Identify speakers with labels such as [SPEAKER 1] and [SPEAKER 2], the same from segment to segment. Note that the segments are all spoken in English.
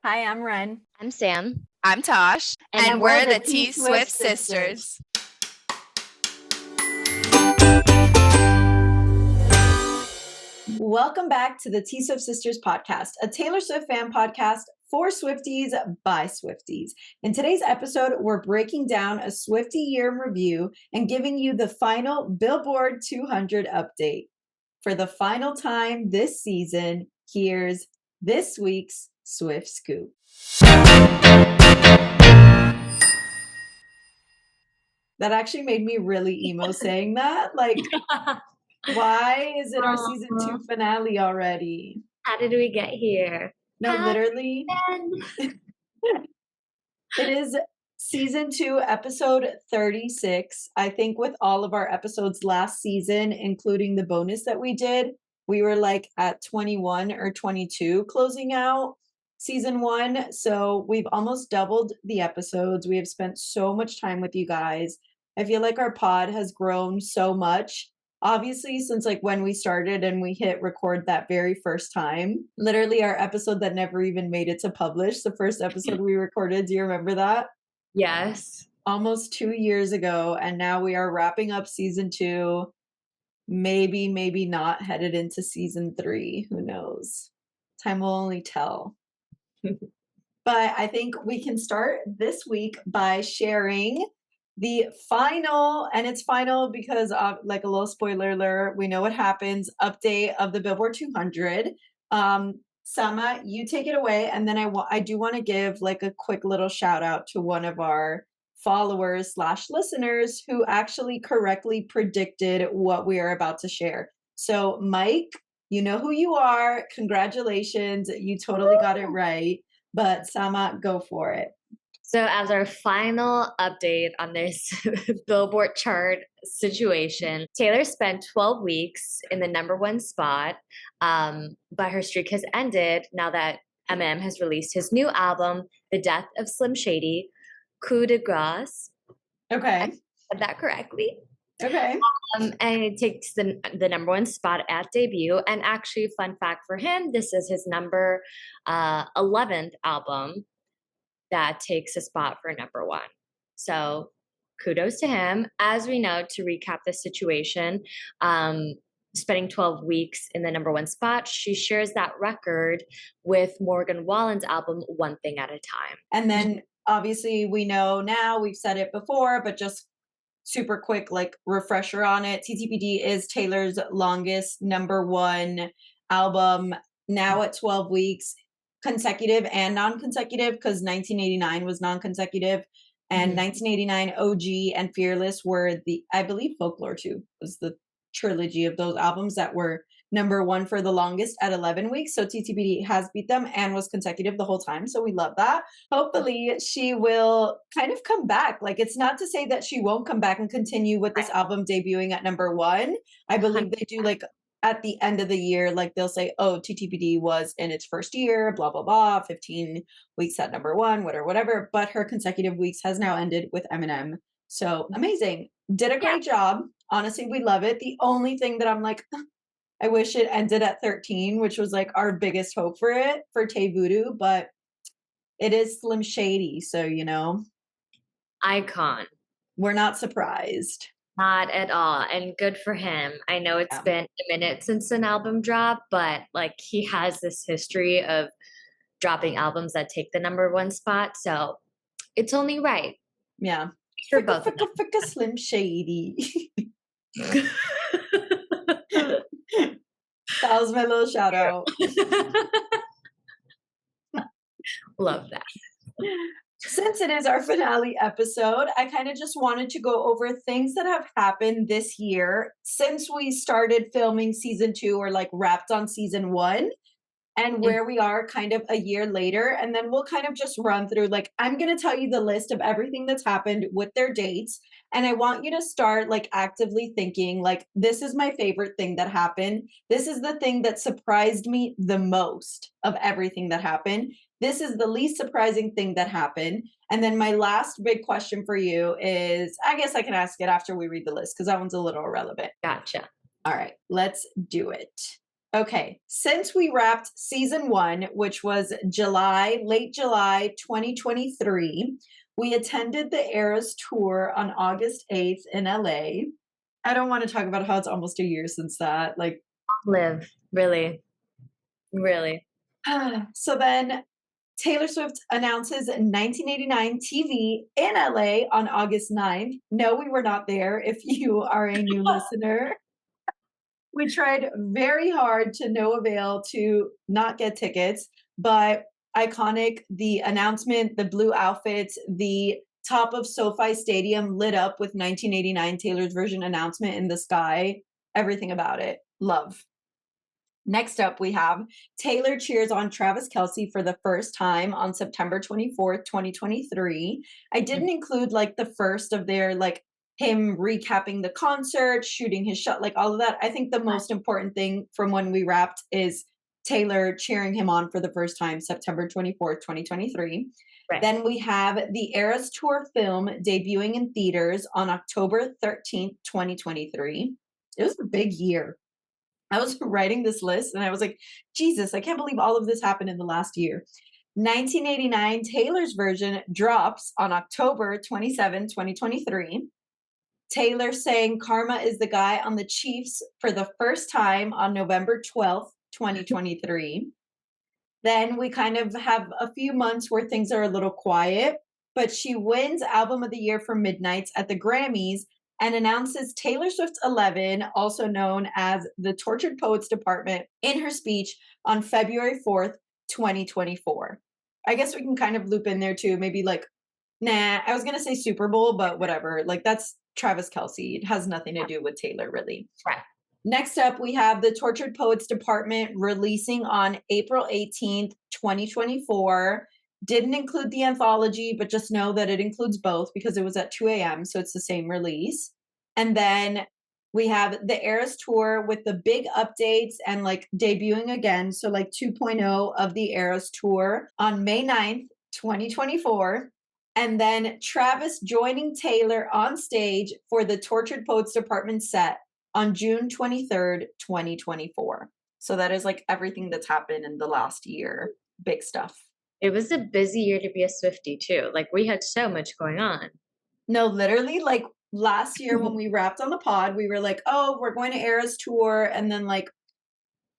[SPEAKER 1] Hi, I'm Ren.
[SPEAKER 2] I'm Sam.
[SPEAKER 3] I'm Tosh.
[SPEAKER 1] And
[SPEAKER 3] we're
[SPEAKER 1] we're
[SPEAKER 3] the
[SPEAKER 1] the
[SPEAKER 3] T
[SPEAKER 1] T-Swift
[SPEAKER 3] Swift sisters.
[SPEAKER 1] Welcome back to the T-Swift Sisters podcast, a Taylor Swift fan podcast for Swifties by Swifties. In today's episode, we're breaking down a Swiftie year in review and giving you the final Billboard 200 update. For the final time this season, here's this week's Swift Scoop. That actually made me really emo saying that. Like, why is it our season 2 finale already?
[SPEAKER 2] How did we get here?
[SPEAKER 1] No, literally. It is season 2, episode 36. I think with all of our episodes last season, including the bonus that we did, we were like at 21 or 22 closing out season 1. So we've almost doubled the episodes. We have spent so much time with you guys. I feel like our pod has grown so much. Obviously, since like when we started and we hit record that very first time, literally our episode that never even made it to publish, the first episode we recorded, do you remember that?
[SPEAKER 2] Yes.
[SPEAKER 1] Almost 2 years ago, and now we are wrapping up season 2, maybe not headed into season 3, who knows? Time will only tell. But I think we can start this week by sharing the final, and it's final because of like a little spoiler alert, we know what happens, update of the Billboard 200. Sama, you take it away, and then I do want to give like a quick little shout out to one of our followers / listeners who actually correctly predicted what we are about to share. So Mike, you know who you are. Congratulations. You totally got it right. But Sama, go for it.
[SPEAKER 2] So as our final update on this Billboard chart situation, Taylor spent 12 weeks in the #1 spot, but her streak has ended now that Eminem has released his new album, The Death of Slim Shady, Coup de Grace.
[SPEAKER 1] Okay.
[SPEAKER 2] I said that correctly.
[SPEAKER 1] Okay.
[SPEAKER 2] And it takes the #1 spot at debut. And actually, fun fact for him, this is his number 11th album that takes a spot for #1. So kudos to him. As we know, to recap the situation, spending 12 weeks in the #1 spot, she shares that record with Morgan Wallen's album, One Thing at a Time.
[SPEAKER 1] And then obviously we know now, we've said it before, but just super quick, like refresher on it. TTPD is Taylor's longest #1 album, now at 12 weeks, consecutive and non-consecutive, because 1989 was non-consecutive, and 1989 OG and Fearless were I believe Folklore 2 was the trilogy of those albums that were #1 for the longest at 11 weeks. So TTPD has beat them and was consecutive the whole time. So we love that. Hopefully she will kind of come back. Like, it's not to say that she won't come back and continue with this album debuting at #1. I believe they do, like, at the end of the year, like they'll say, oh, TTPD was in its first year, blah, blah, blah, 15 weeks at #1, whatever. But her consecutive weeks has now ended with Eminem. So amazing. Did a great job. Honestly, we love it. The only thing that I'm like, I wish it ended at 13, which was like our biggest hope for it, for Tay Voodoo, but it is Slim Shady. So, you know,
[SPEAKER 2] Icon.
[SPEAKER 1] We're not surprised.
[SPEAKER 2] Not at all. And good for him. I know it's been a minute since an album drop, but like he has this history of dropping albums that take the #1 spot. So it's only right.
[SPEAKER 1] Yeah.
[SPEAKER 2] For both of them.
[SPEAKER 1] Slim Shady. That was my little shout out.
[SPEAKER 2] Love that.
[SPEAKER 1] Since it is our finale episode, I kind of just wanted to go over things that have happened this year since we started filming season 2 or like wrapped on season 1 and where we are kind of a year later. And then we'll kind of just run through, like, I'm going to tell you the list of everything that's happened with their dates. And I want you to start like actively thinking, like, this is my favorite thing that happened. This is the thing that surprised me the most of everything that happened. This is the least surprising thing that happened. And then my last big question for you is, I guess I can ask it after we read the list because that one's a little irrelevant.
[SPEAKER 2] Gotcha.
[SPEAKER 1] All right, let's do it. Okay, since we wrapped season one, which was July, late July 2023, we attended the Eras tour on August 8th in LA. I don't want to talk about how it's almost a year since that. Like,
[SPEAKER 2] Live, really, really.
[SPEAKER 1] so then Taylor Swift announces 1989 TV in LA on August 9th. No, we were not there if you are a new listener. We tried very hard to no avail to not get tickets, but iconic, the announcement, the blue outfits, the top of SoFi Stadium lit up with 1989 Taylor's version announcement in the sky, everything about it. Love. Next up, we have Taylor cheers on Travis Kelce for the first time on September 24th, 2023. I didn't include like the first of their like him recapping the concert, shooting his shot, like all of that. I think the most important thing from when we wrapped is Taylor cheering him on for the first time, September 24th, 2023.
[SPEAKER 2] Right.
[SPEAKER 1] Then we have the Eras Tour film debuting in theaters on October 13th, 2023. It was a big year. I was writing this list and I was like, Jesus, I can't believe all of this happened in the last year. 1989 Taylor's version drops on October 27, 2023. Taylor sang Karma is the Guy on the Chiefs for the first time on November 12th, 2023. Then we kind of have a few months where things are a little quiet, but she wins Album of the Year for Midnights at the Grammys and announces Taylor Swift 11, also known as the Tortured Poets Department, in her speech on February 4th, 2024. I guess we can kind of loop in there too, maybe like, nah, I was going to say Super Bowl, but whatever. Like that's Travis Kelce. It has nothing to do with Taylor, really.
[SPEAKER 2] Right.
[SPEAKER 1] Next up, we have the Tortured Poets Department releasing on April 18th, 2024. Didn't include the anthology, but just know that it includes both because it was at 2 a.m., so it's the same release. And then we have the Eras Tour with the big updates and like debuting again. So, like 2.0 of the Eras Tour on May 9th, 2024. And then Travis joining Taylor on stage for the Tortured Poets Department set on June 23rd, 2024. So that is like everything that's happened in the last year. Big stuff.
[SPEAKER 2] It was a busy year to be a Swiftie too. Like we had so much going on.
[SPEAKER 1] No, literally, like last year when we wrapped on the pod, we were like, oh, we're going to Eras tour. And then, like,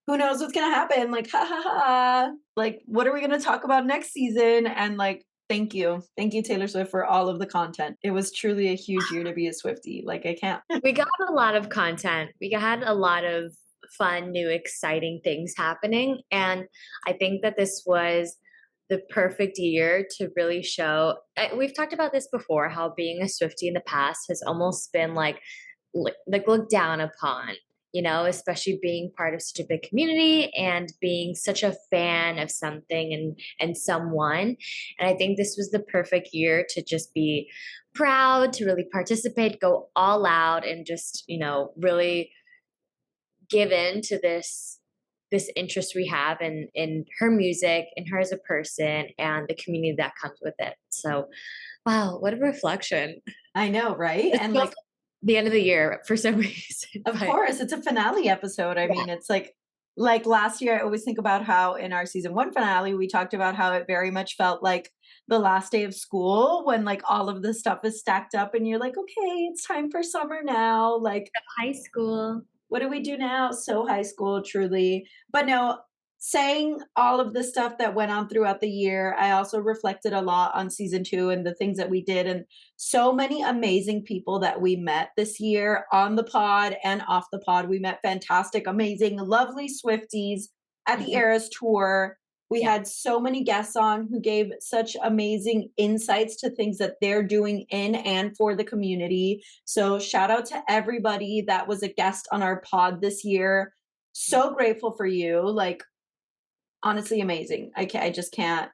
[SPEAKER 1] who knows what's going to happen? Like, ha ha ha. Like, what are we going to talk about next season? And, like, thank you. Thank you, Taylor Swift, for all of the content. It was truly a huge year to be a Swiftie. Like, I can't.
[SPEAKER 2] We got a lot of content. We had a lot of fun, new, exciting things happening. And I think that this was the perfect year to really show. We've talked about this before, how being a Swiftie in the past has almost been like looked down upon, you know, especially being part of such a big community and being such a fan of something and someone. And I think this was the perfect year to just be proud, to really participate, go all out, and just, you know, really give in to this interest we have in her music, in her as a person, and the community that comes with it. So, wow, what a reflection!
[SPEAKER 1] I know, right?
[SPEAKER 2] It
[SPEAKER 1] And
[SPEAKER 2] feels
[SPEAKER 1] like,
[SPEAKER 2] like the end of the year for some reason.
[SPEAKER 1] of
[SPEAKER 2] But
[SPEAKER 1] course, it's a finale episode. I
[SPEAKER 2] yeah,
[SPEAKER 1] mean, it's like last year, I always think about how in our season one finale, we talked about how it very much felt like the last day of school when like all of the stuff is stacked up and you're like, okay, it's time for summer now. Like,
[SPEAKER 2] high school.
[SPEAKER 1] what do we do now? So high school, truly. But no, saying all of the stuff that went on throughout the year, I also reflected a lot on season two and the things that we did, and so many amazing people that we met this year on the pod and off the pod. We met fantastic, amazing, lovely Swifties at the
[SPEAKER 2] Mhm.
[SPEAKER 1] Eras tour. We
[SPEAKER 2] Yeah.
[SPEAKER 1] had so many guests on who gave such amazing insights to things that they're doing in and for the community. So, shout out to everybody that was a guest on our pod this year. So grateful for you. Like, honestly, amazing. I just can't.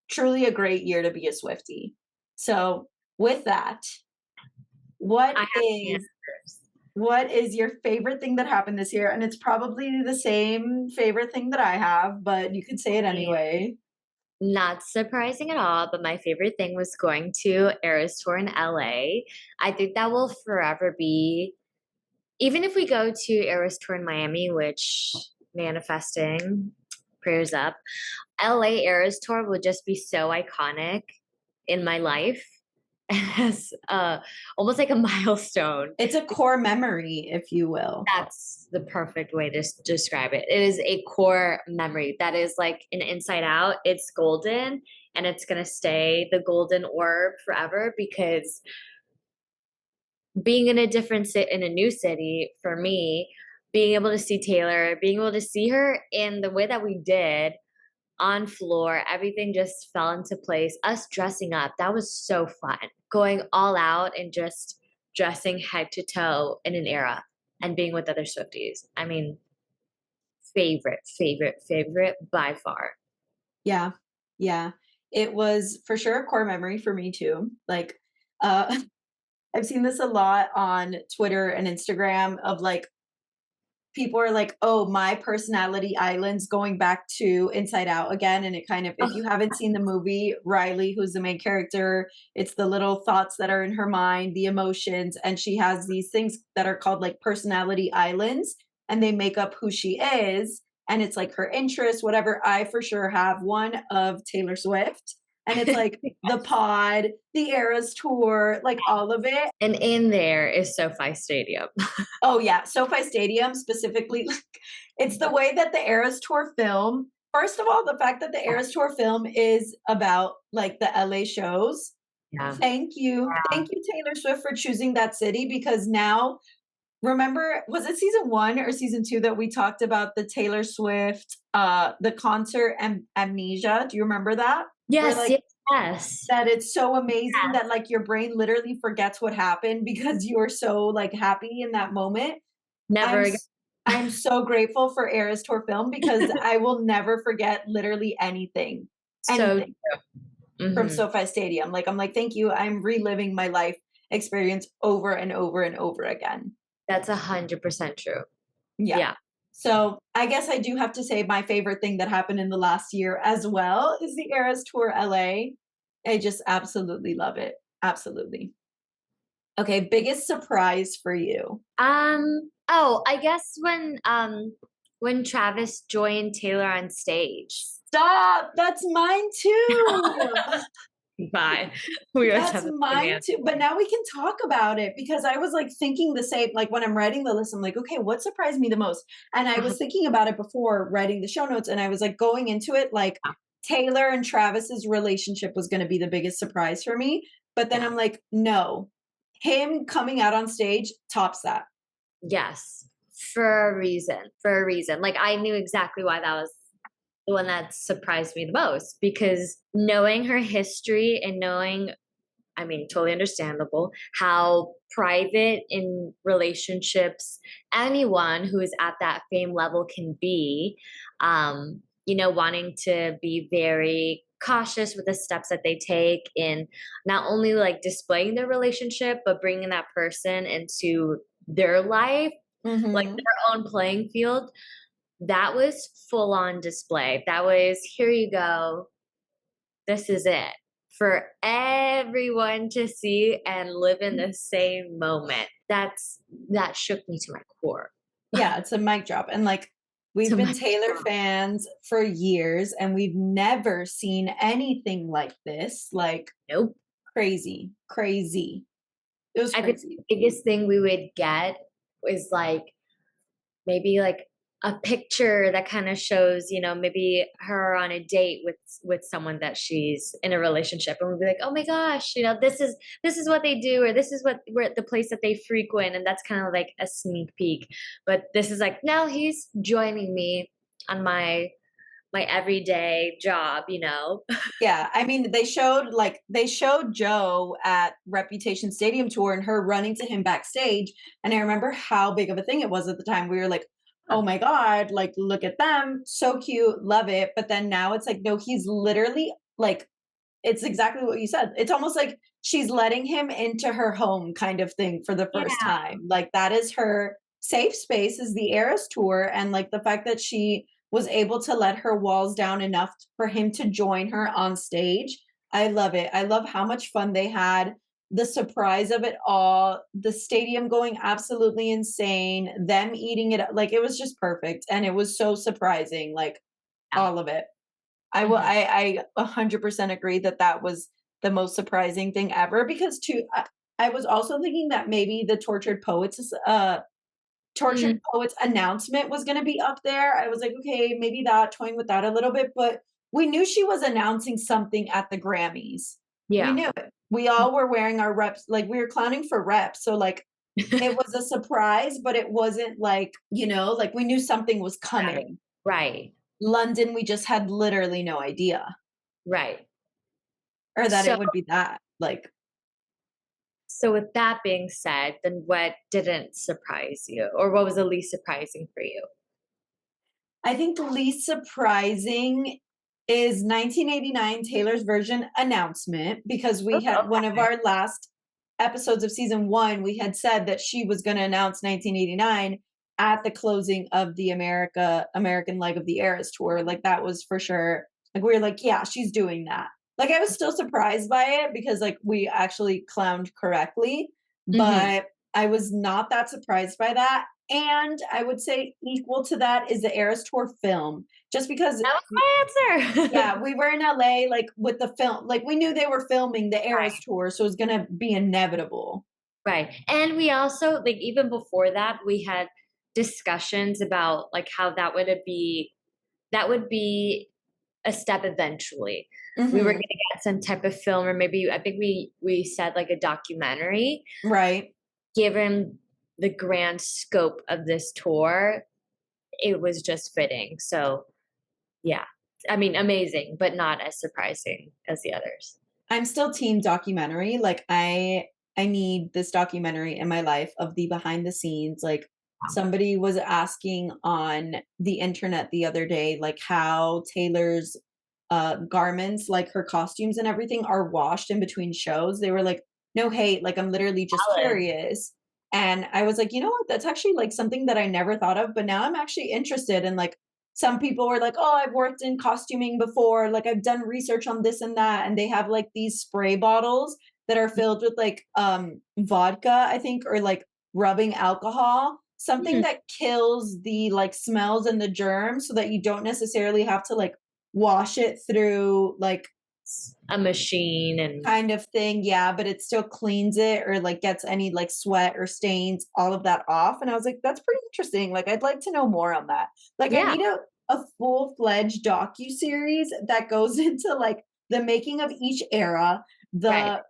[SPEAKER 1] Truly a great year to be a Swiftie. So, with that, what
[SPEAKER 2] I have the
[SPEAKER 1] is
[SPEAKER 2] answers.
[SPEAKER 1] what is your favorite thing that happened this year? And it's probably the same favorite thing that I have, but you could say it
[SPEAKER 2] Yeah.
[SPEAKER 1] anyway.
[SPEAKER 2] Not surprising at all, but my favorite thing was going to Eras Tour in LA. I think that will forever be, even if we go to Eras Tour in Miami, which manifesting, prayers up. LA Eras Tour would just be so iconic in my life as almost like a milestone.
[SPEAKER 1] It's a core memory, if you will.
[SPEAKER 2] That's the perfect way to describe it. It is a core memory that is like an inside out. It's golden and it's going to stay the golden orb forever because being in a different in a new city for me, being able to see Taylor, being able to see her in the way that we did on floor, everything just fell into place. Us dressing up, that was so fun. Going all out and just dressing head to toe in an era and being with other Swifties. I mean, favorite by far.
[SPEAKER 1] Yeah. Yeah. It was for sure a core memory for me too. Like, uh, I've seen this a lot on Twitter and Instagram of like people are like, "Oh, my personality island's going back to Inside Out again." And it kind of, if
[SPEAKER 2] Oh,
[SPEAKER 1] you haven't seen the movie, Riley, who's the main character, it's the little thoughts that are in her mind, the emotions, and she has these things that are called like personality islands, and they make up who she is. And it's like her interests, whatever. I for sure have one of Taylor Swift. And it's like the
[SPEAKER 2] yes.
[SPEAKER 1] pod, the Eras tour, like all of it.
[SPEAKER 2] And in there is SoFi Stadium.
[SPEAKER 1] Oh yeah, SoFi Stadium specifically, like, it's the way that the Eras Tour film. First of all, the fact that the Eras Tour film is about like the LA shows.
[SPEAKER 2] Yeah.
[SPEAKER 1] Thank you, Taylor Swift, for choosing that city because now, remember, was it season 1 or season 2 that we talked about the Taylor Swift, the concert and amnesia? Do you remember that? Where
[SPEAKER 2] Yes,
[SPEAKER 1] like
[SPEAKER 2] yes, yes.
[SPEAKER 1] that it's so amazing
[SPEAKER 2] Yes.
[SPEAKER 1] that like your brain literally forgets what happened because you were so like happy in that moment.
[SPEAKER 2] Never
[SPEAKER 1] I'm
[SPEAKER 2] again.
[SPEAKER 1] s I'm so grateful for Eras Tour film because I will never forget literally anything,
[SPEAKER 2] So
[SPEAKER 1] anything from
[SPEAKER 2] mhm.
[SPEAKER 1] SoFi Stadium. Like, I'm like, "Thank you, I'm reliving my life experience over and over and over again."
[SPEAKER 2] That's 100% true.
[SPEAKER 1] Yeah.
[SPEAKER 2] Yeah.
[SPEAKER 1] So, I guess I do have to say my favorite thing that happened in the last year as well is the Eras Tour LA. I just absolutely love it. Absolutely. Okay, biggest surprise for you?
[SPEAKER 2] Oh, I guess when Travis joined Taylor on stage.
[SPEAKER 1] Stop! That's mine too!
[SPEAKER 2] Bye. We are
[SPEAKER 1] That's
[SPEAKER 2] definitely
[SPEAKER 1] mine
[SPEAKER 2] man.
[SPEAKER 1] too, but now we can talk about it because I was like thinking the same. Like when I'm writing the list, I'm like, okay, what surprised me the most? And I was thinking about it before writing the show notes, and I was like going into it like Taylor and Travis's relationship was going to be the biggest surprise for me. But then
[SPEAKER 2] Yeah.
[SPEAKER 1] I'm like, no, him coming out on stage tops that.
[SPEAKER 2] Yes. For a reason. For a reason. Like I knew exactly why that was the one that surprised me the most because knowing her history and knowing, I mean, totally understandable how private in relationships anyone who is at that fame level can be, wanting to be very cautious with the steps that they take in not only like displaying their relationship, but bringing that person into their life, like
[SPEAKER 1] Hmm.
[SPEAKER 2] their own playing field. That was full on display. That was, here you go, this is it for everyone to see and live in the same moment. That shook me to my core.
[SPEAKER 1] Yeah, it's a mic drop. And like, we've
[SPEAKER 2] To
[SPEAKER 1] been
[SPEAKER 2] my
[SPEAKER 1] Taylor
[SPEAKER 2] core.
[SPEAKER 1] fans for years and we've never seen anything like this. Like,
[SPEAKER 2] Nope.
[SPEAKER 1] crazy, crazy. It was
[SPEAKER 2] I think
[SPEAKER 1] crazy.
[SPEAKER 2] the biggest thing we would get was like maybe like a picture that kind of shows, maybe her on a date with someone that she's in a relationship, and we'd be like, oh my gosh, this is what they do, or this is what we're at the place that they frequent, and that's kind of like a sneak peek. But this is like, now he's joining me on my everyday job.
[SPEAKER 1] Yeah, I mean, they showed Joe at Reputation Stadium tour and her running to him backstage, and I remember how big of a thing it was at the time. We were like, "Oh my god, like look at them, so cute, love it." But then now it's like, no, he's literally like it's exactly what you said. It's almost like she's letting him into her home kind of thing for the first
[SPEAKER 2] Yeah.
[SPEAKER 1] time. Like that is her safe space is the Eras tour and like the fact that she was able to let her walls down enough for him to join her on stage. I love it. I love how much fun they had. the surprise of it all, the stadium going absolutely insane, them eating it, like, it was just perfect, and it was so surprising, like,
[SPEAKER 2] Yeah.
[SPEAKER 1] all of it. I will
[SPEAKER 2] Mhm.
[SPEAKER 1] I 100% agree that that was the most surprising thing ever because too I was also thinking that maybe the
[SPEAKER 2] Mm,
[SPEAKER 1] Tortured Poets announcement was gonna be up there. I was like, "Okay, maybe that, toying with that a little bit," but we knew she was announcing something at the Grammys. We
[SPEAKER 2] yeah.
[SPEAKER 1] knew it. We all were wearing our reps, like, we were clowning for reps, so, like, it was a surprise, but it wasn't like, like, we knew something was
[SPEAKER 2] Right.
[SPEAKER 1] coming.
[SPEAKER 2] Right.
[SPEAKER 1] London, we just had literally no idea,
[SPEAKER 2] Right.
[SPEAKER 1] or that
[SPEAKER 2] So
[SPEAKER 1] it would be that, like,
[SPEAKER 2] so with that being said, then what didn't surprise you, or what was the least surprising for you?
[SPEAKER 1] I think the least surprising is 1989 Taylor's version announcement because we
[SPEAKER 2] Oh,
[SPEAKER 1] had one of
[SPEAKER 2] okay.
[SPEAKER 1] our last episodes of season 1, we had said that she was gonna announce 1989 at the closing of the American leg of the Eras tour, like, that was for sure, like, we were like, "Yeah, she's doing that." Like, I was still surprised by it because, like, we actually clowned correctly,
[SPEAKER 2] Mhm.
[SPEAKER 1] but I was not that surprised by that, and I would say equal to that is the Eras Tour film, just because
[SPEAKER 2] That was my answer.
[SPEAKER 1] yeah, we were in LA, like, with the film, like, we knew they were filming the Eras
[SPEAKER 2] Right.
[SPEAKER 1] Tour, so it was gonna be inevitable.
[SPEAKER 2] Right. And we also, like, even before that, we had discussions about, like, how that would be a step eventually. We were
[SPEAKER 1] Mhm.
[SPEAKER 2] gonna get some type of film, or maybe I think we said, like, a documentary.
[SPEAKER 1] Right.
[SPEAKER 2] Given the grand scope of this tour, it was just fitting. So, yeah. I mean, amazing, but not as surprising as the others.
[SPEAKER 1] I'm still team documentary, like, I need this documentary in my life of the behind the scenes, like, somebody was asking on the internet the other day, like, how Taylor's, garments, like, her costumes and everything are washed in between shows. They were like, "No hate, like, I'm literally just
[SPEAKER 2] Valid.
[SPEAKER 1] curious." And I was like, "You know what? That's actually, like, something that I never thought of, but now I'm actually interested." And, like, some people were like, "Oh, I've worked in costuming before, like, I've done research on this and that," and they have, like, these spray bottles that are filled with, like, vodka, I think, or, like, rubbing alcohol, something
[SPEAKER 2] Mhm.
[SPEAKER 1] that kills the, like, smells and the germs so that you don't necessarily have to, like, wash it through, like,
[SPEAKER 2] A machine and
[SPEAKER 1] kind of thing, yeah, but it still cleans it or, like, gets any, like, sweat or stains, all of that off, and I was like, "That's pretty interesting, like, I'd like to know more on that." Like, I
[SPEAKER 2] yeah,
[SPEAKER 1] need a full-fledged docuseries that goes into, like, the making of each era,
[SPEAKER 2] right.
[SPEAKER 1] the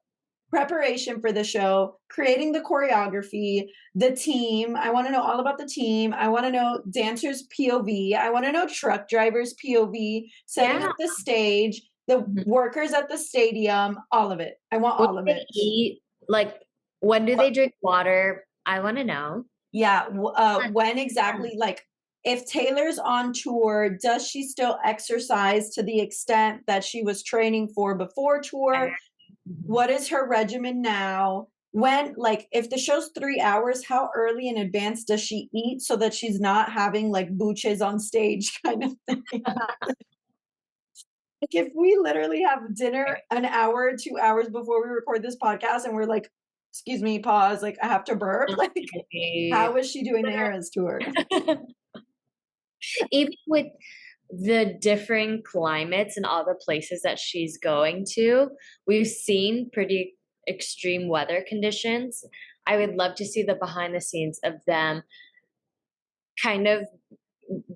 [SPEAKER 1] preparation for the show, creating the choreography, the team. I wanna know all about the team. I wanna know dancers' POV. I wanna know truck drivers' POV, setting
[SPEAKER 2] Yeah.
[SPEAKER 1] up the stage, the
[SPEAKER 2] Mhm.
[SPEAKER 1] workers at the stadium, all of it. I want
[SPEAKER 2] What
[SPEAKER 1] all
[SPEAKER 2] do
[SPEAKER 1] of
[SPEAKER 2] they
[SPEAKER 1] it.
[SPEAKER 2] eat? Like, when do they
[SPEAKER 1] What
[SPEAKER 2] drink water? I wanna know.
[SPEAKER 1] yeah,
[SPEAKER 2] Uh,
[SPEAKER 1] when
[SPEAKER 2] um,
[SPEAKER 1] exactly, like, if Taylor's on tour, does she still exercise to the extent that she was training for before tour?
[SPEAKER 2] mhm.
[SPEAKER 1] What is her regimen now? When, like, if the show's 3 hours, how early in advance does she eat so that she's not having, like, buches on stage kind of thing? Like, if we literally have dinner an hour, 2 hours before we record this podcast and we're like, "Excuse me, pause, like, I have to burp," like, how is she doing the Eras tour?
[SPEAKER 2] Even with the differing climates and all the places that she's going to, we've seen pretty extreme weather conditions. I would love to see the behind the scenes of them kind of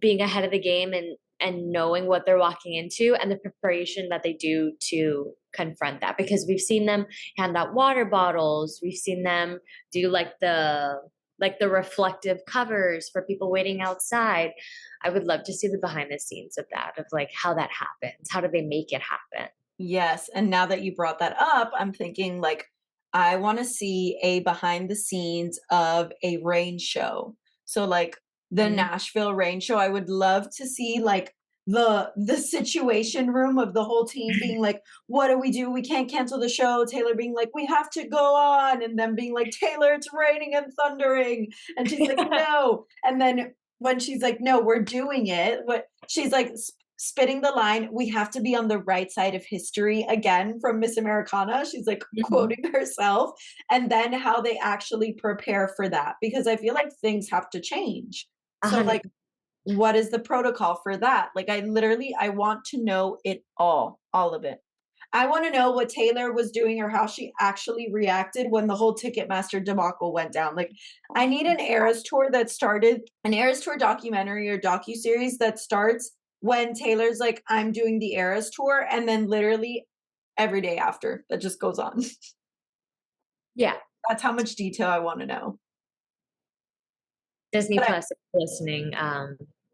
[SPEAKER 2] being ahead of the game and knowing what they're walking into and the preparation that they do to confront that, because we've seen them hand out water bottles, we've seen them do like the reflective covers for people waiting outside. I would love to see the behind the scenes of that, of like how that happens, how do they make it happen.
[SPEAKER 1] Yes, and now that you brought that up, I'm thinking, like, I wanna see a behind the scenes of a rain show. So, like, the
[SPEAKER 2] Mhm.
[SPEAKER 1] Nashville rain show, I would love to see, like, the situation room of the whole team being like, "What do we do? We can't cancel the show." Taylor being like, "We have to go on," and them being like, "Taylor, it's raining and thundering," and she's like, "No," and then when she's like, "No, we're doing it," what she's like spitting the line, "We have to be on the right side of history," again from Miss Americana. She's like
[SPEAKER 2] Mhm.
[SPEAKER 1] quoting herself, and then how they actually prepare for that because I feel like things have to change. So,
[SPEAKER 2] 100.
[SPEAKER 1] like, what is the protocol for that? Like, I want to know it all of it. I want to know what Taylor was doing or how she actually reacted when the whole Ticketmaster debacle went down. Like, I need an Eras tour that started an Eras tour documentary or docu series that starts when Taylor's like, "I'm doing the Eras tour," and then literally every day after that just goes on.
[SPEAKER 2] Yeah,
[SPEAKER 1] That's how much detail I want to know.
[SPEAKER 2] Disney
[SPEAKER 1] But I,
[SPEAKER 2] Plus is listening,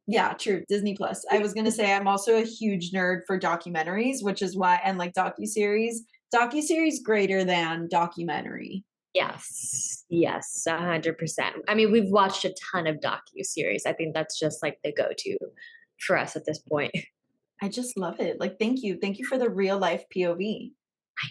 [SPEAKER 1] yeah, true. Disney Plus. I was gonna say I'm also a huge nerd for documentaries, which is why and like docuseries. Docuseries greater than documentary.
[SPEAKER 2] yes, yes, 100%. I mean, we've watched a ton of docu-series. I think that's just, like, the go-to for us at this point.
[SPEAKER 1] I just love it. Like, thank you. Thank you for the real life POV.
[SPEAKER 2] I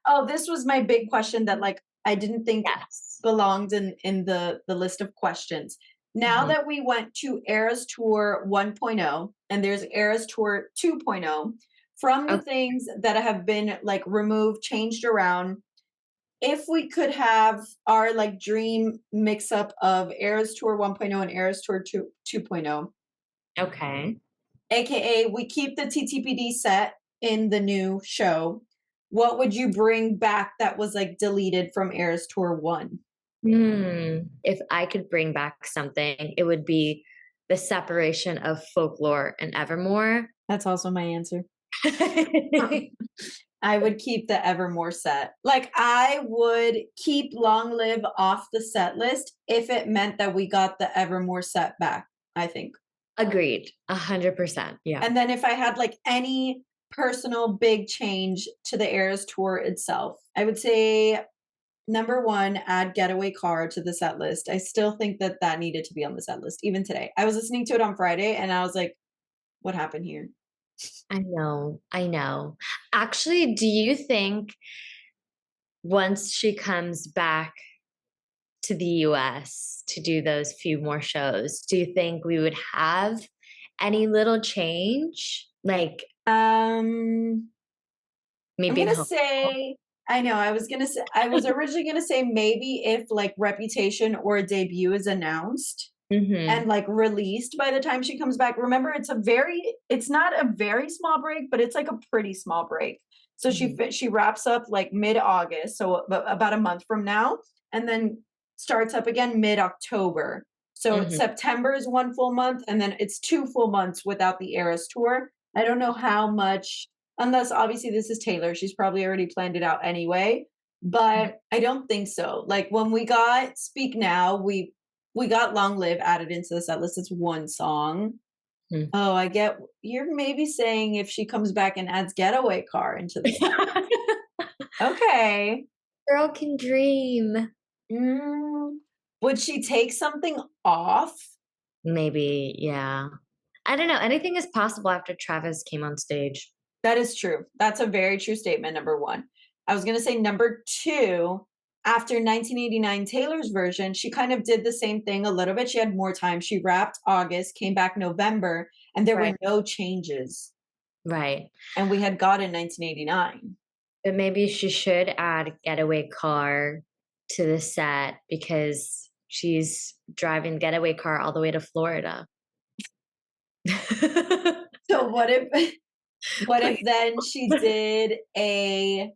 [SPEAKER 1] Oh, this was my big question that like I didn't think
[SPEAKER 2] Yes.
[SPEAKER 1] belonged in the list of questions. Now
[SPEAKER 2] Mhm.
[SPEAKER 1] that we went to Eras Tour 1.0 and there's Eras Tour 2.0, from the
[SPEAKER 2] Ok
[SPEAKER 1] things that have been like removed, changed around, if we could have our like dream mix up of Eras Tour 1.0 and Eras Tour 2.0,
[SPEAKER 2] okay.
[SPEAKER 1] aka we keep the TTPD set in the new show, what would you bring back that was like deleted from Eras Tour 1?
[SPEAKER 2] If I could bring back something, it would be the separation of Folklore and Evermore.
[SPEAKER 1] That's also my answer. I would keep the Evermore set. Like I would keep Long Live off the set list if it meant that we got the Evermore set back, I think.
[SPEAKER 2] Agreed, 100%, yeah.
[SPEAKER 1] And then if I had like any personal big change to the Eras tour itself, I would say number one, add Getaway Car to the set list. I still think that that needed to be on the set list, even today. I was listening to it on Friday and I was like, what happened here?
[SPEAKER 2] I know, I know. Actually, do you think once she comes back to the US to do those few more shows, do you think we would have any little change? Like,
[SPEAKER 1] Um, I'm
[SPEAKER 2] maybe in
[SPEAKER 1] gonna
[SPEAKER 2] Home.
[SPEAKER 1] say, I know, I was originally gonna say maybe if like Reputation or a debut is announced, and
[SPEAKER 2] Mhm,
[SPEAKER 1] like released by the time she comes back. Remember, it's not a very small break, but it's like a pretty small break. So
[SPEAKER 2] mhm,
[SPEAKER 1] she wraps up like mid-August, so about a month from now, and then starts up again mid-October. So
[SPEAKER 2] mhm,
[SPEAKER 1] September is one full month, and then it's two full months without the Eras tour. I don't know how much, unless obviously this is Taylor. She's probably already planned it out anyway.
[SPEAKER 2] mhm,
[SPEAKER 1] But I don't think so. Like when we got Speak Now, we got Long Live added into the set list. It's one song.
[SPEAKER 2] mhm.
[SPEAKER 1] Oh, I get you're maybe saying if she comes back and adds Getaway Car into the set. Okay.
[SPEAKER 2] Girl can dream.
[SPEAKER 1] Mm, would she take something off?
[SPEAKER 2] Maybe, yeah. I don't know, anything is possible after Travis came on stage.
[SPEAKER 1] That is true. That's a very true statement, number 1. I was gonna say number 2, after 1989 Taylor's version, she kind of did the same thing a little bit. She had more time. She wrapped August, came back November, and there
[SPEAKER 2] Right,
[SPEAKER 1] were no changes.
[SPEAKER 2] right.
[SPEAKER 1] And we had gotten 1989.
[SPEAKER 2] But maybe she should add Getaway Car to the set because she's driving Getaway Car all the way to Florida.
[SPEAKER 1] So what if what if
[SPEAKER 2] Please.
[SPEAKER 1] then she did a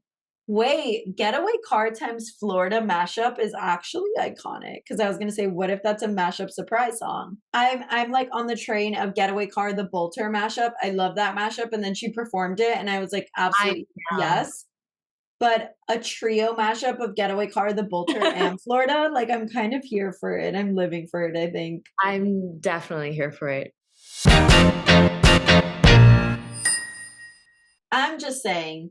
[SPEAKER 1] wait, Getaway Car times Florida mashup is actually iconic. Because I was gonna say, what if that's a mashup surprise song? I'm like on the train of Getaway Car, the Bolter mashup. I love that mashup. And then she performed it, and I was like,
[SPEAKER 2] I
[SPEAKER 1] absolutely
[SPEAKER 2] know.
[SPEAKER 1] yes. But a trio mashup of Getaway Car, the Bolter, and Florida, like I'm kind of here for it. I'm living for it, I think.
[SPEAKER 2] I'm definitely here for it.
[SPEAKER 1] I'm just saying,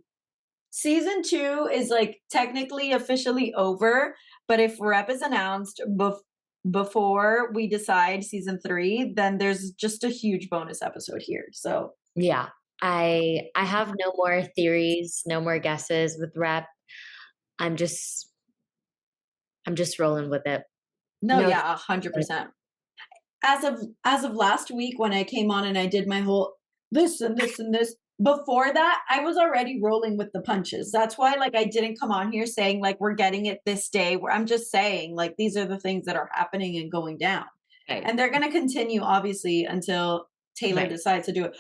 [SPEAKER 1] season 2 is like technically officially over, but if rep is announced before we decide season 3, then there's just a huge bonus episode here. So,
[SPEAKER 2] Yeah. I have no more theories, no more guesses with Rep. I'm just I'm just rolling with it.
[SPEAKER 1] no,
[SPEAKER 2] No.
[SPEAKER 1] yeah, 100%. As of last week when I came on and I did my whole this and this and this. Before that, I was already rolling with the punches. That's why, like, I didn't come on here saying, like, we're getting it this day. Where I'm just saying, like, these are the things that are happening and going down.
[SPEAKER 2] Right,
[SPEAKER 1] And they're going to continue, obviously, until Taylor
[SPEAKER 2] right.
[SPEAKER 1] decides to do it.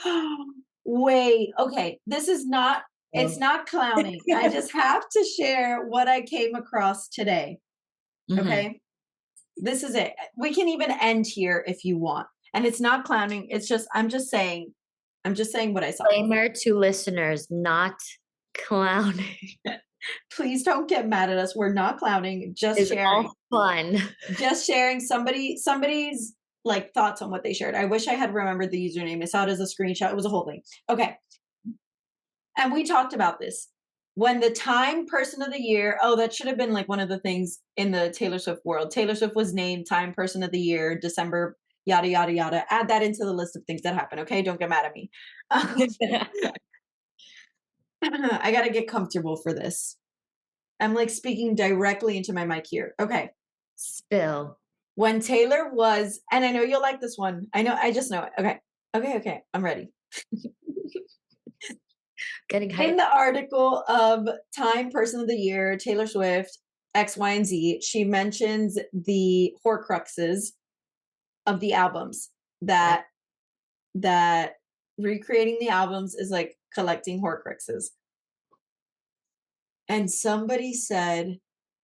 [SPEAKER 1] Wait, okay. This is not, it's
[SPEAKER 2] Oh.
[SPEAKER 1] not clowning. I just have to share what I came across today.
[SPEAKER 2] Mhm.
[SPEAKER 1] Okay. This is it. We can even end here if you want. And it's not clowning. It's just, I'm just saying what I saw.
[SPEAKER 2] Disclaimer to listeners, not clowning.
[SPEAKER 1] Please don't get mad at us. We're not clowning, just
[SPEAKER 2] It's
[SPEAKER 1] sharing.
[SPEAKER 2] all fun.
[SPEAKER 1] Just sharing somebody's like thoughts on what they shared. I wish I had remembered the username. I saw it as a screenshot. It was a whole thing. Okay. And we talked about this. When the Time Person of the Year, oh, that should have been like one of the things in the Taylor Swift world. Taylor Swift was named Time Person of the Year, December, yada, yada, yada. Add that into the list of things that happen. Okay. Don't get mad at me. I got to get comfortable for this. I'm like speaking directly into my mic here. Okay.
[SPEAKER 2] Spill.
[SPEAKER 1] When Taylor was, and I know you'll like this one. I know, I just know it. Okay. Okay. Okay. I'm ready.
[SPEAKER 2] Getting
[SPEAKER 1] In
[SPEAKER 2] hyped.
[SPEAKER 1] the article of Time Person of the Year, Taylor Swift, X, Y, and Z, she mentions the Horcruxes of the albums
[SPEAKER 2] Okay.
[SPEAKER 1] that recreating the albums is like collecting Horcruxes. And somebody said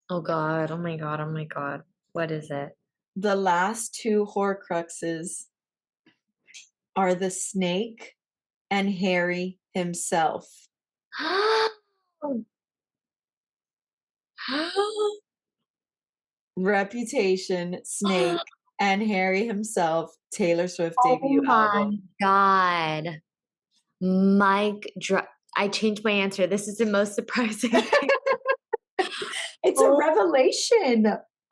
[SPEAKER 2] Oh god, oh my god, oh my god. What is it?
[SPEAKER 1] the last two Horcruxes are the snake and Harry himself. Reputation, Snake, and Harry himself, Taylor Swift
[SPEAKER 2] Oh
[SPEAKER 1] debut
[SPEAKER 2] my
[SPEAKER 1] album.
[SPEAKER 2] god. Mic drop. I changed my answer. This is the most surprising thing.
[SPEAKER 1] It's a
[SPEAKER 2] Oh
[SPEAKER 1] revelation.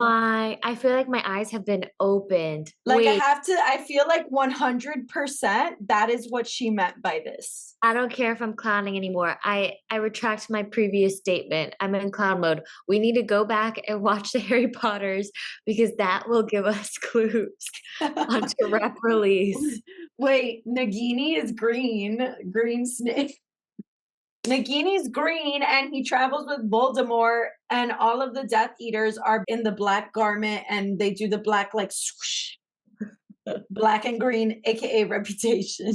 [SPEAKER 2] I feel like my eyes have been opened.
[SPEAKER 1] Like
[SPEAKER 2] Wait,
[SPEAKER 1] I feel like 100% that is what she meant by this.
[SPEAKER 2] I don't care if I'm clowning anymore. I retract my previous statement. I'm in clown mode. We need to go back and watch the Harry Potters because that will give us clues onto rep release.
[SPEAKER 1] Wait, Nagini is green, green snake. Nagini's green and he travels with Voldemort and all of the Death Eaters are in the black garment and they do the black like swoosh, black and green, aka Reputation.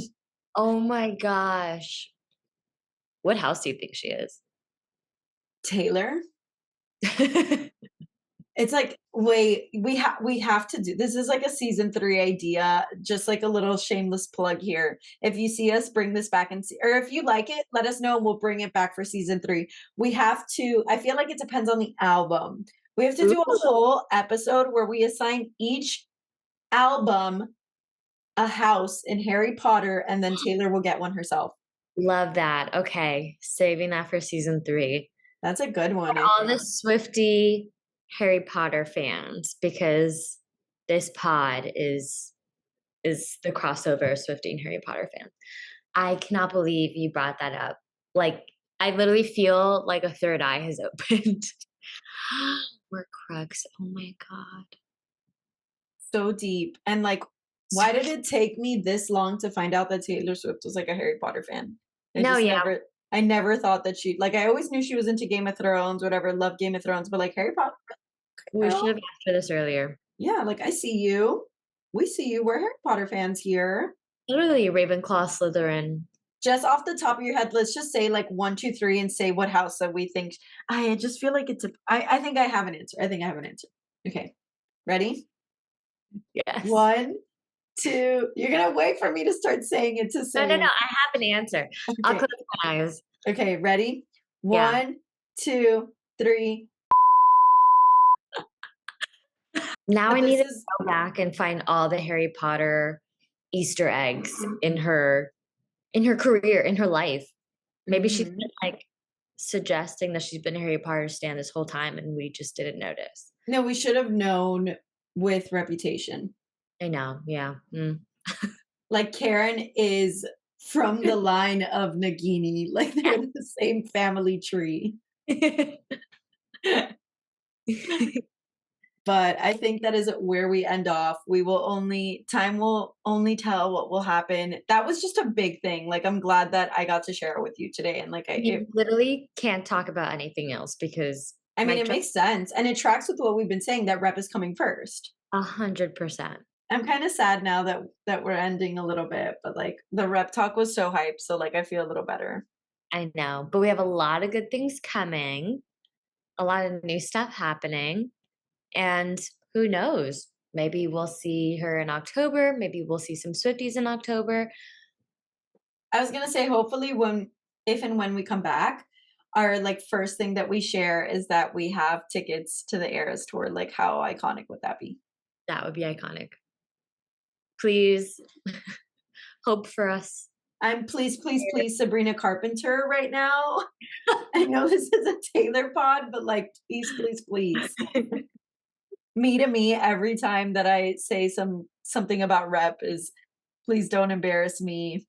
[SPEAKER 2] Oh my gosh. What house do you think she is?
[SPEAKER 1] Taylor? It's like, wait, we have to do this is like a season 3 idea, just like a little shameless plug here. If you see us bring this back and see, or if you like it, let us know and we'll bring it back for season 3. We have to, I feel like it depends on the album. We have to do a
[SPEAKER 2] Ooh,
[SPEAKER 1] whole episode where we assign each album a house in Harry Potter and then Taylor will get one herself.
[SPEAKER 2] love that. Okay, saving that for season 3.
[SPEAKER 1] That's a good
[SPEAKER 2] For
[SPEAKER 1] one, I
[SPEAKER 2] all the
[SPEAKER 1] think.
[SPEAKER 2] Swiftie Harry Potter fans, because this pod is the crossover Swiftie and Harry Potter fan. I cannot believe you brought that up. Like, I literally feel like a third eye has opened. Horcrux. Oh my god.
[SPEAKER 1] So deep. And like,
[SPEAKER 2] So
[SPEAKER 1] why did it take me this long to find out that Taylor Swift was like a Harry Potter fan? I
[SPEAKER 2] no,
[SPEAKER 1] just
[SPEAKER 2] yeah,
[SPEAKER 1] never, I never thought that she, like, I always knew she was into Game of Thrones, whatever, loved Game of Thrones, but like Harry Potter,
[SPEAKER 2] we should
[SPEAKER 1] girl,
[SPEAKER 2] have asked for this earlier.
[SPEAKER 1] yeah, like I see you. We see you. We're Harry Potter fans here.
[SPEAKER 2] Literally Ravenclaw, Slytherin.
[SPEAKER 1] Just off the top of your head, let's just say like 1, 2, 3 and say what house that we think. I just feel like it's a, I think I have an answer. I think I have an answer. Okay. Ready?
[SPEAKER 2] Yes.
[SPEAKER 1] 1, 2. You're gonna wait for me to start saying it to
[SPEAKER 2] No,
[SPEAKER 1] say
[SPEAKER 2] no, no.
[SPEAKER 1] it.
[SPEAKER 2] I have an answer. I'll
[SPEAKER 1] Okay.
[SPEAKER 2] close my eyes.
[SPEAKER 1] Okay, ready?
[SPEAKER 2] Yeah.
[SPEAKER 1] 1, 2, 3.
[SPEAKER 2] Now I
[SPEAKER 1] But
[SPEAKER 2] need
[SPEAKER 1] this
[SPEAKER 2] to
[SPEAKER 1] is
[SPEAKER 2] go back and find all the Harry Potter Easter eggs in her career, in her life. Maybe she's
[SPEAKER 1] mhm.
[SPEAKER 2] been like suggesting that she's been a Harry Potter stan this whole time and we just didn't notice.
[SPEAKER 1] No, we should have known with Reputation.
[SPEAKER 2] I know, yeah. Mm.
[SPEAKER 1] Like Karen is from the line of Nagini, like they're the same family tree. But I think that is where we end off. Time will only tell what will happen. That was just a big thing. Like, I'm glad that I got to share it with you today. And like,
[SPEAKER 2] We literally can't talk about anything else because
[SPEAKER 1] I mean,
[SPEAKER 2] my
[SPEAKER 1] it makes sense. And it tracks with what we've been saying that rep is coming first.
[SPEAKER 2] 100%.
[SPEAKER 1] I'm kind of sad now that we're ending a little bit, but like the rep talk was so hype. So like, I feel a little better.
[SPEAKER 2] I know, but we have a lot of good things coming, a lot of new stuff happening, and who knows? Maybe we'll see her in October. Maybe we'll see some Swifties in October.
[SPEAKER 1] I was gonna say, hopefully, if and when we come back, our like first thing that we share is that we have tickets to the Eras tour. Like, how iconic would that be?
[SPEAKER 2] That would be iconic. Please hope for us.
[SPEAKER 1] I'm please Sabrina Carpenter right now. I know this is a Taylor pod, but like, please. Me to me every time that I say something about rep is please don't embarrass me,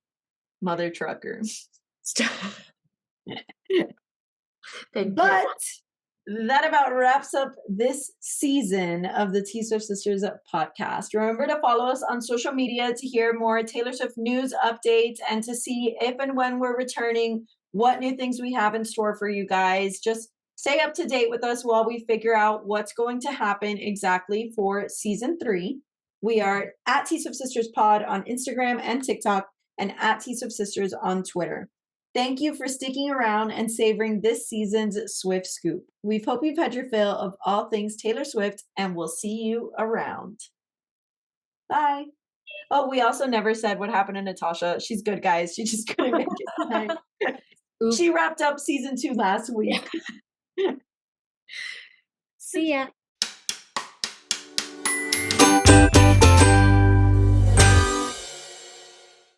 [SPEAKER 1] mother trucker.
[SPEAKER 2] Stop. Thank
[SPEAKER 1] But
[SPEAKER 2] you.
[SPEAKER 1] that about wraps up this season of the T Swift Sisters podcast. Remember to follow us on social media to hear more Taylor Swift news updates and to see if and when we're returning, what new things we have in store for you guys. Just stay up to date with us while we figure out what's going to happen exactly for season 3. We are at T Swift Sisters Pod on Instagram and TikTok, and at T Swift Sisters on Twitter. Thank you for sticking around and savoring this season's Swift Scoop. We hope you've had your fill of all things Taylor Swift, and we'll see you around. Bye. Oh, we also never said what happened to Natasha. She's good, guys. She just couldn't make it tonight. She wrapped up season 2 last week.
[SPEAKER 2] See ya.